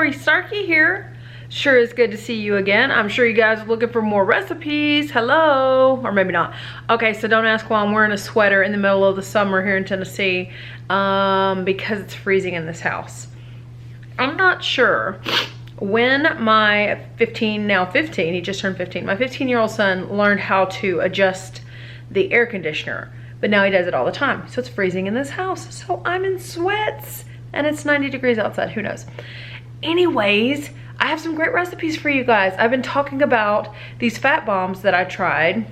Laurie, Starkey here. Sure is good to see you again. I'm sure you guys are looking for more recipes. Hello, or maybe not. Okay, so don't ask why I'm wearing a sweater in the middle of the summer here in Tennessee, because it's freezing in this house. I'm not sure when my 15, he just turned 15, my 15-year-old son learned how to adjust the air conditioner, but now he does it all the time. So it's freezing in this house. So I'm in sweats and it's 90 degrees outside, who knows? Anyways, I have some great recipes for you guys. I've been talking about these fat bombs that I tried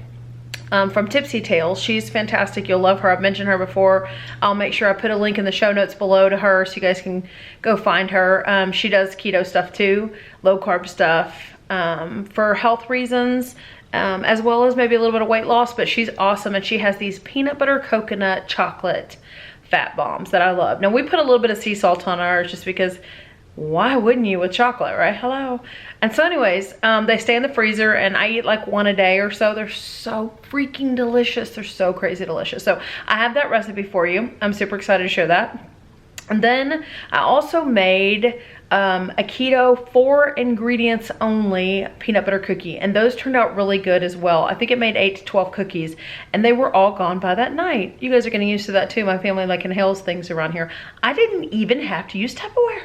from Tipsy Tales. She's fantastic. You'll love her. I've mentioned her before. I'll make sure I put a link in the show notes below to her so you guys can go find her. She does keto stuff too, low carb stuff for health reasons, as well as maybe a little bit of weight loss, but she's awesome. And she has these peanut butter coconut chocolate fat bombs that I love. Now we put a little bit of sea salt on ours just because why wouldn't you with chocolate, right? Hello. And so anyways, they stay in the freezer and I eat like one a day or so. They're so freaking delicious. They're so crazy delicious. So I have that recipe for you. I'm super excited to share that. And then I also made a keto 4 ingredients only peanut butter cookie, and those turned out really good as well. I think it made 8 to 12 cookies and they were all gone by that night. You guys are getting used to that too. My family like inhales things around here. I didn't even have to use Tupperware.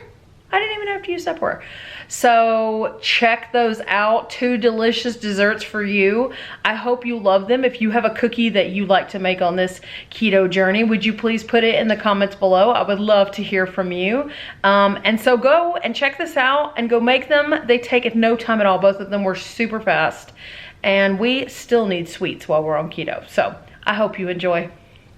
I didn't even have to use Tupperware. So check those out. 2 delicious desserts for you. I hope you love them. If you have a cookie that you like to make on this keto journey, would you please put it in the comments below? I would love to hear from you. And so go and check this out and go make them. They take no time at all. Both of them were super fast. And we still need sweets while we're on keto. So I hope you enjoy.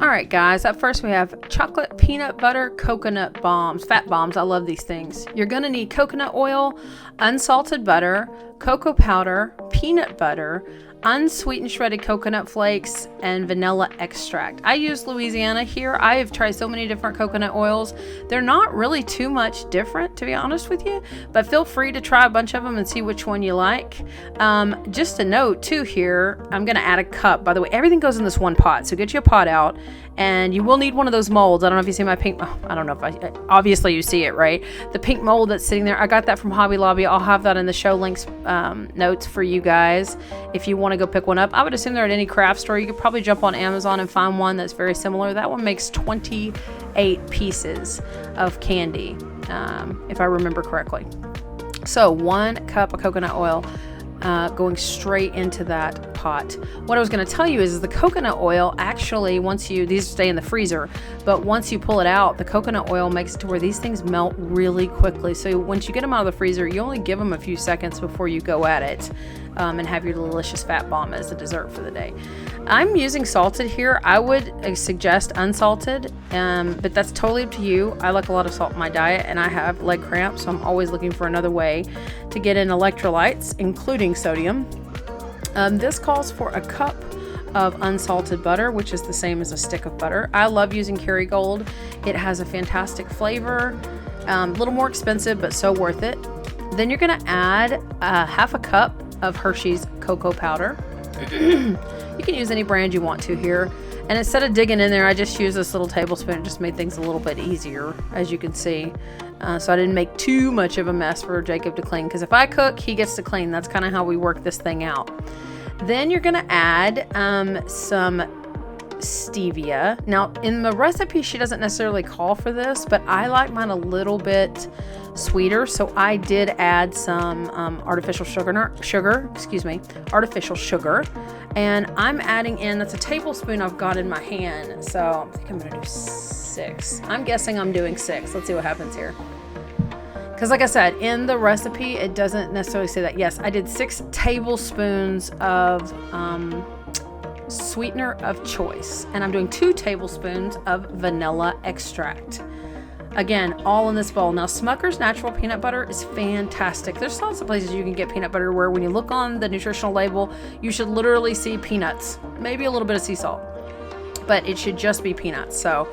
All right, guys, up first we have chocolate peanut butter coconut bombs, fat bombs. I love these things. You're gonna need coconut oil, unsalted butter, cocoa powder, peanut butter, unsweetened shredded coconut flakes, and vanilla extract. I use Louisiana here. I have tried so many different coconut oils. They're not really too much different, to be honest with you, but feel free to try a bunch of them and see which one you like. Just a note too here, I'm gonna add a cup. By the way, everything goes in this one pot, so get you a pot out. And you will need one of those molds. I don't know if you see my pink, I don't know if obviously you see it, right? The pink mold that's sitting there, I got that from Hobby Lobby. I'll have that in the show links notes for you guys if you want to go pick one up. I would assume they're at any craft store. You could probably jump on Amazon and find one that's very similar. That one makes 28 pieces of candy, if I remember correctly. So 1 cup of coconut oil going straight into that pot. What I was going to tell you is the coconut oil actually, these stay in the freezer, but once you pull it out, the coconut oil makes it to where these things melt really quickly. So once you get them out of the freezer, you only give them a few seconds before you go at it and have your delicious fat bomb as a dessert for the day. I'm using salted here. I would suggest unsalted, but that's totally up to you. I like a lot of salt in my diet and I have leg cramps, so I'm always looking for another way to get in electrolytes, including sodium. This calls for a cup of unsalted butter, which is the same as a stick of butter. I love using Kerrygold. It has a fantastic flavor, a little more expensive, but so worth it. Then you're gonna add half a cup of Hershey's cocoa powder. You can use any brand you want to here. And instead of digging in there, I just use this little tablespoon. It just made things a little bit easier, as you can see. So I didn't make too much of a mess for Jacob to clean, because if I cook, he gets to clean. That's kind of how we work this thing out. Then you're gonna add some stevia. Now in the recipe, she doesn't necessarily call for this, but I like mine a little bit sweeter, so I did add some artificial sugar, and I'm adding in, that's a tablespoon I've got in my hand, so I think I'm gonna do 6. I'm guessing I'm doing 6. Let's see what happens here. Because like I said, in the recipe, it doesn't necessarily say that. Yes, I did 6 tablespoons of sweetener of choice, and I'm doing 2 tablespoons of vanilla extract. Again, all in this bowl. Now, Smucker's natural peanut butter is fantastic. There's lots of places you can get peanut butter where when you look on the nutritional label, you should literally see peanuts, maybe a little bit of sea salt, but it should just be peanuts. So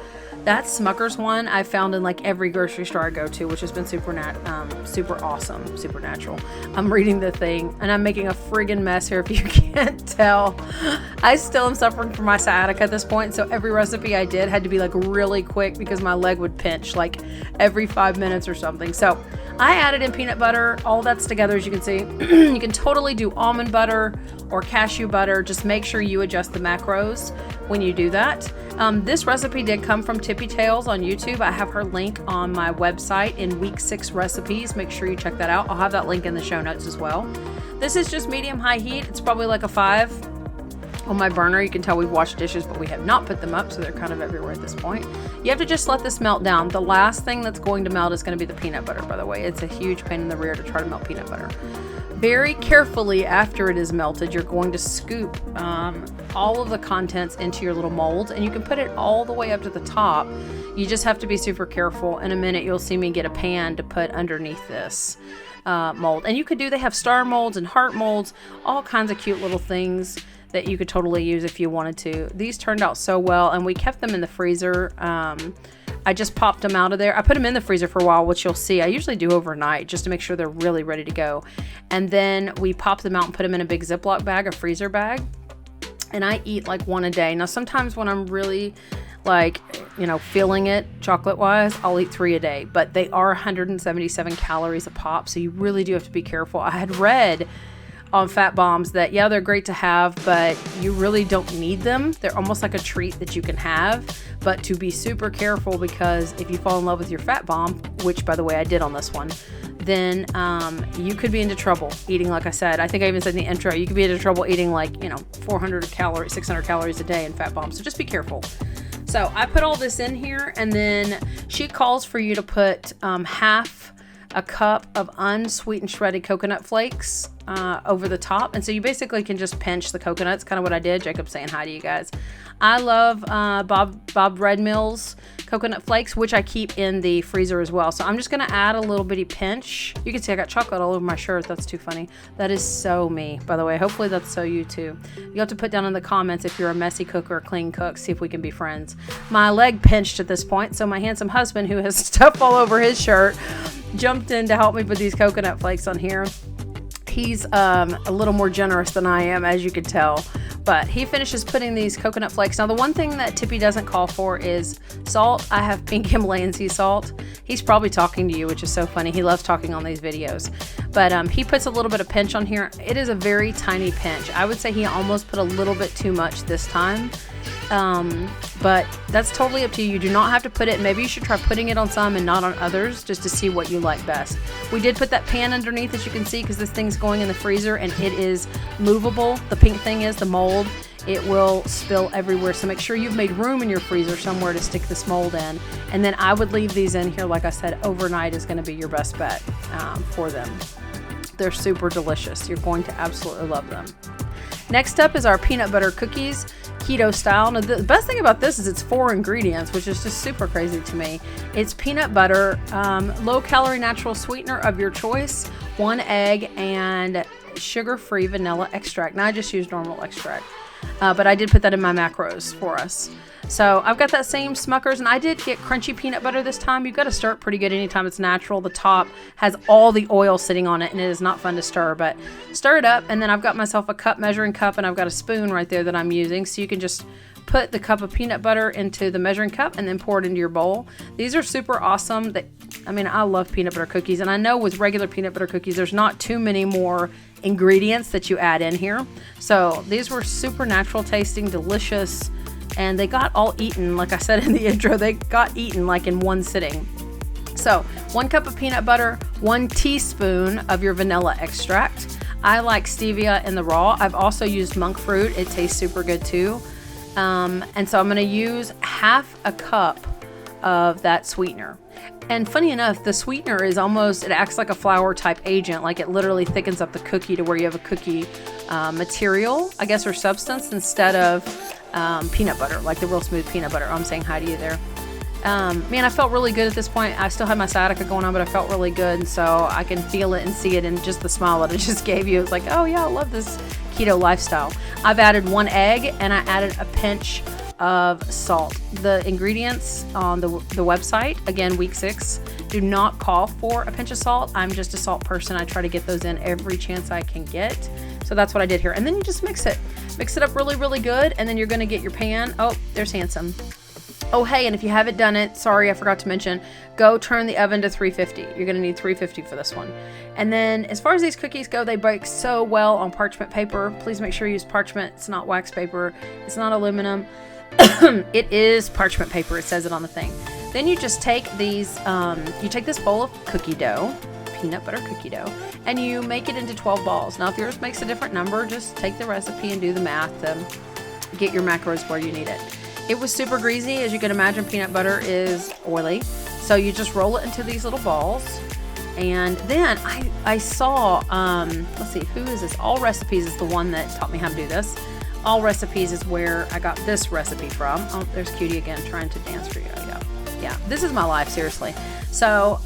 that's Smucker's one I found in like every grocery store I go to, which has been super awesome, super natural. I'm reading the thing and I'm making a friggin' mess here if you can't tell. I still am suffering from my sciatica at this point, so every recipe I did had to be like really quick because my leg would pinch like every 5 minutes or something. So I added in peanut butter. All that's together, as you can see. You can totally do almond butter or cashew butter. Just make sure you adjust the macros when you do that. This recipe did come from Tippy Tales on YouTube. I have her link on my website in week 6 recipes. Make sure you check that out. I'll have that link in the show notes as well. This is just medium high heat. It's probably like a 5 on my burner. You can tell we've washed dishes, but we have not put them up, so they're kind of everywhere at this point. You have to just let this melt down. The last thing that's going to melt is going to be the peanut butter, by the way. It's a huge pain in the rear to try to melt peanut butter. Very carefully, after it is melted, you're going to scoop all of the contents into your little molds, and you can put it all the way up to the top. You just have to be super careful. In a minute, you'll see me get a pan to put underneath this mold. And you could they have star molds and heart molds, all kinds of cute little things that you could totally use if you wanted to. These turned out so well, and we kept them in the freezer. I just popped them out of there. I put them in the freezer for a while, which you'll see. I usually do overnight just to make sure they're really ready to go. And then we pop them out and put them in a big Ziploc bag, a freezer bag. And I eat like 1 a day. Now, sometimes when I'm really feeling it chocolate wise, I'll eat 3 a day, but they are 177 calories a pop. So you really do have to be careful. I had read on fat bombs that, yeah, they're great to have, but you really don't need them. They're almost like a treat that you can have, but to be super careful, because if you fall in love with your fat bomb, which by the way I did on this one, then you could be into trouble eating. Like I said, I think I even said in the intro, you could be into trouble eating 400 calories, 600 calories a day in fat bombs. So just be careful. So I put all this in here, and then she calls for you to put half a cup of unsweetened shredded coconut flakes over the top. And so you basically can just pinch the coconuts, kind of what I did. Jacob's saying hi to you guys. I love Bob Red Mill's coconut flakes, which I keep in the freezer as well. So I'm just going to add a little bitty pinch. You can see I got chocolate all over my shirt. That's too funny. That is so me, by the way. Hopefully that's so you too. You have to put down in the comments if you're a messy cook or a clean cook. See if we can be friends. My leg pinched at this point, so my handsome husband, who has stuff all over his shirt, jumped in to help me put these coconut flakes on here. He's a little more generous than I am, as you could tell. But he finishes putting these coconut flakes. Now, the one thing that Tippy doesn't call for is salt. I have pink Himalayan sea salt. He's probably talking to you, which is so funny. He loves talking on these videos. But he puts a little bit of pinch on here. It is a very tiny pinch. I would say he almost put a little bit too much this time. But that's totally up to you. You do not have to put it. Maybe you should try putting it on some and not on others, just to see what you like best. We did put that pan underneath, as you can see, because this thing's going in the freezer and it is movable. The pink thing is the mold. It will spill everywhere. So make sure you've made room in your freezer somewhere to stick this mold in. And then I would leave these in here. Like I said, overnight is going to be your best bet for them. They're super delicious. You're going to absolutely love them. Next up is our peanut butter cookies, keto style. Now, the best thing about this is it's 4 ingredients, which is just super crazy to me. It's peanut butter, low-calorie natural sweetener of your choice, 1 egg, and sugar-free vanilla extract. Now, I just use normal extract, but I did put that in my macros for us. So I've got that same Smucker's, and I did get crunchy peanut butter this time. You've got to stir it pretty good anytime it's natural. The top has all the oil sitting on it, and it is not fun to stir, but stir it up. And then I've got myself a measuring cup, and I've got a spoon right there that I'm using. So you can just put the cup of peanut butter into the measuring cup and then pour it into your bowl. These are super awesome. I love peanut butter cookies, and I know with regular peanut butter cookies, there's not too many more ingredients that you add in here. So these were super natural tasting, delicious. And they got all eaten, like I said in the intro, they got eaten like in one sitting. So 1 cup of peanut butter, 1 teaspoon of your vanilla extract. I like stevia in the raw. I've also used monk fruit. It tastes super good too. And so I'm going to use half a cup of that sweetener. And funny enough, the sweetener is it acts like a flour type agent. Like it literally thickens up the cookie to where you have a cookie material, I guess, or substance, instead of peanut butter, like the real smooth peanut butter. I'm saying hi to you there. Man, I felt really good at this point. I still had my sciatica going on, but I felt really good. And so I can feel it and see it in just the smile that I just gave you. It's like, oh yeah, I love this keto lifestyle. I've added 1 egg, and I added a pinch of salt. The ingredients on the website, again, week 6, do not call for a pinch of salt. I'm just a salt person. I try to get those in every chance I can get. So that's what I did here. And then you just mix it up really, really good. And then you're going to get your pan. Oh, there's Handsome. Oh, hey, and if you haven't done it, sorry, I forgot to mention, go turn the oven to 350. You're going to need 350 for this one. And then as far as these cookies go, they bake so well on parchment paper. Please make sure you use parchment. It's not wax paper. It's not aluminum. It is parchment paper. It says it on the thing. Then you just take these, you take this bowl of cookie dough, peanut butter cookie dough, and you make it into 12 balls. Now, if yours makes a different number, just take the recipe and do the math to get your macros where you need it. It was super greasy. As you can imagine, peanut butter is oily. So you just roll it into these little balls. And then I saw, let's see, who is this? All Recipes is the one that taught me how to do this. All Recipes is where I got this recipe from. Oh, there's Cutie again trying to dance for you. Yeah, this is my life, seriously. So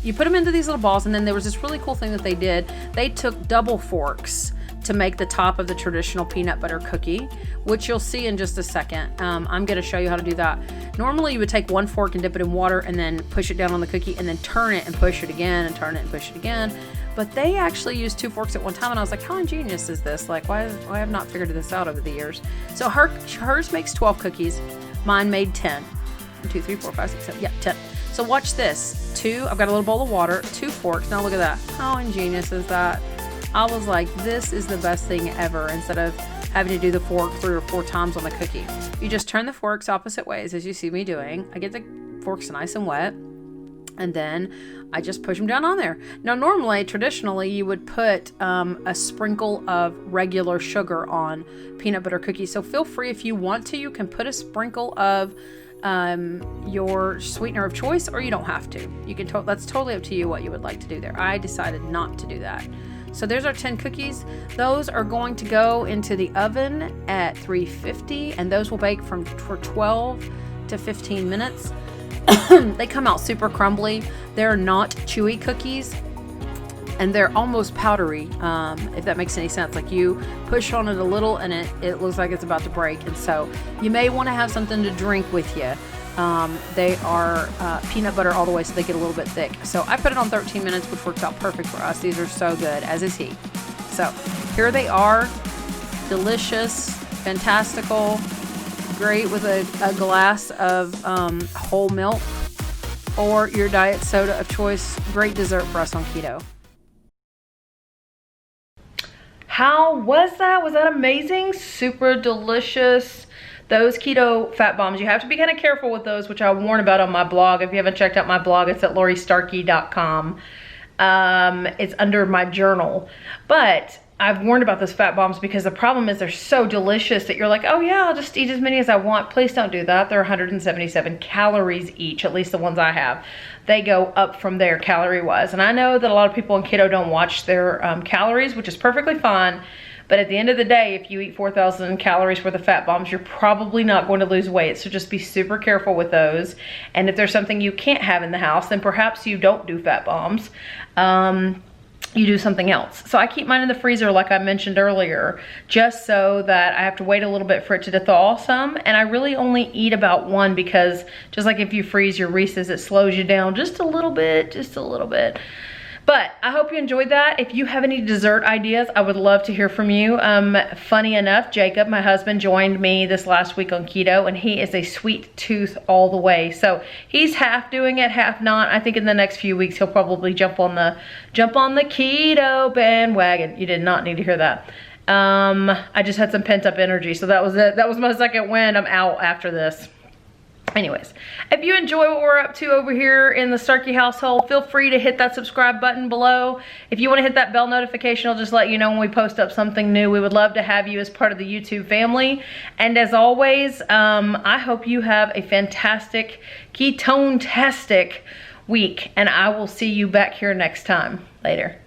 you put them into these little balls, and then there was this really cool thing that they did. They took double forks to make the top of the traditional peanut butter cookie, which you'll see in just a second. I'm going to show you how to do that. Normally you would take one fork and dip it in water and then push it down on the cookie and then turn it and push it again and turn it and push it again. But they actually used 2 forks at one time, and I was like, how ingenious is this? Like, why have I not figured this out over the years? So hers makes 12 cookies. Mine made 10. 1, 2, 3, 4, 5, 6, 7, yeah, 10. So watch this. I've got a little bowl of water, 2 forks. Now look at that. How ingenious is that? I was like, this is the best thing ever. Instead of having to do the fork 3 or 4 times on the cookie, you just turn the forks opposite ways, as you see me doing. I get the forks nice and wet, and then I just push them down on there. Now, normally, traditionally, you would put a sprinkle of regular sugar on peanut butter cookies. So feel free, if you want to, you can put a sprinkle of your sweetener of choice, or you don't have to. You can that's totally up to you what you would like to do there. I decided not to do that. So there's our 10 cookies. Those are going to go into the oven at 350, and those will bake for 12 to 15 minutes. They come out super crumbly. They're not chewy cookies, and they're almost powdery, if that makes any sense. Like, you push on it a little and it looks like it's about to break. And so you may want to have something to drink with you. They are peanut butter all the way, so they get a little bit thick. So I put it on 13 minutes, which works out perfect for us. These are so good, as is he. So here they are. Delicious, fantastical, great with a glass of whole milk or your diet soda of choice. Great dessert for us on keto. How was that? Was that amazing? Super delicious. Those keto fat bombs, you have to be kind of careful with those, which I warn about on my blog. If you haven't checked out my blog, it's at lauriestarkey.com. It's under my journal. But I've warned about those fat bombs because the problem is they're so delicious that you're like, oh yeah, I'll just eat as many as I want. Please don't do that. They're 177 calories each, at least the ones I have. They go up from there calorie-wise. And I know that a lot of people on keto don't watch their calories, which is perfectly fine. But at the end of the day, if you eat 4,000 calories worth of fat bombs, you're probably not going to lose weight. So just be super careful with those. And if there's something you can't have in the house, then perhaps you don't do fat bombs. You do something else. So I keep mine in the freezer, like I mentioned earlier, just so that I have to wait a little bit for it to thaw some. And I really only eat about 1 because just like if you freeze your Reese's, it slows you down just a little bit, just a little bit. But I hope you enjoyed that. If you have any dessert ideas, I would love to hear from you. Funny enough, Jacob, my husband, joined me this last week on keto, and he is a sweet tooth all the way. So he's half doing it, half not. I think in the next few weeks he'll probably jump on the keto bandwagon. You did not need to hear that. I just had some pent up energy, so that was it. That was my second win. I'm out after this. Anyways, if you enjoy what we're up to over here in the Starkey household, feel free to hit that subscribe button below. If you want to hit that bell notification, I'll just let you know when we post up something new. We would love to have you as part of the YouTube family. And as always, I hope you have a fantastic, ketone-tastic week. And I will see you back here next time. Later.